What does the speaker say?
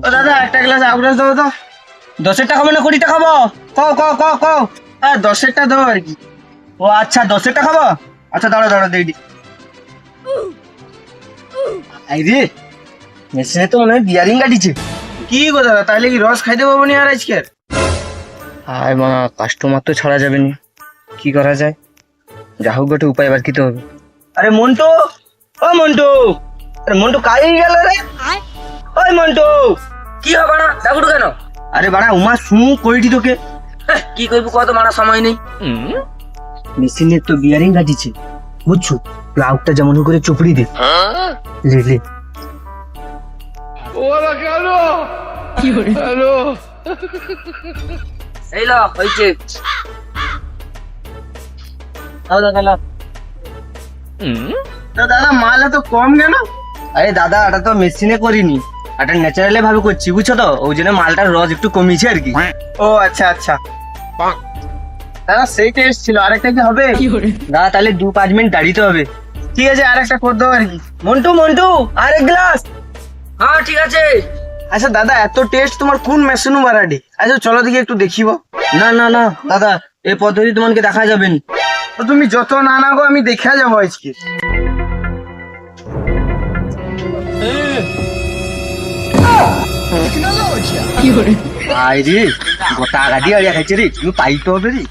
ও দাদা একটা গ্লাস আগুরাস দাও তো। 10-এরটা খাবো না 20টা খাবো? কও কও কও কও। হ্যাঁ 10-এরটা দাও আর কি। ও আচ্ছা 10-এরটা খাবো। আচ্ছা দাঁড়া দাঁড়া দিই। এই রে মেশিনে তো মনে হয় বিয়ারিং কাটিছে। কি গো দাদা তাইলে কি রস খাইতে পাবো নি আর আজকে? আয় মা কাস্টমার তো ছাড়া যাবে না, কি করা যায়? যা হোক গোটে উপায় বার করতে হবে। আরে মন্টু, ও মন্টু, আরে মন্টু কাই গেল রে? ওই মন্টু কি হবে না ডাকুটু কেন? আরে বাড়া উমা শুনু কইটি তোকে। কি করবো কত মারা সময় নেই। মেশিনের তো বিয়ারিং কাটিছে বুঝছো, প্লাগটা যেমন করে চুপড়ি দে। লে লে এই ল হইছে। দাদা মাল এত কম কেন? আরে দাদা এটা তো মেশিনে করিনি, এটা ন্যাচারালি ভাবে করছি বুঝছো তো, ওই জন্য মালটার রস একটু কমিয়েছে আর কি। ও আচ্ছা আচ্ছা দাদা সেই টেস্ট ছিল, আরেকটা কি হবে? দাদা তাহলে 2-5 মিনিট দাঁড়িতে হবে। ঠিক আছে আরেকটা করে দাও আর কি। মন্টু মন্টু আরেক গ্লাস। হ্যাঁ ঠিক আছে। আচ্ছা দাদা এত টেস্ট তোমার কোন মেশিনু বাড়াডি? আচ্ছা চলো দেখি একটু দেখিব। না না না দাদা এই পদ্ধতি তোমাকে দেখা যাবে না। তো তুমি যত না না গো আমি দেখা যাবো আজকে। আই রে গোটা গাড়ি আড়িয়া খাইছে রে, তুমি পাইতে হবে রে।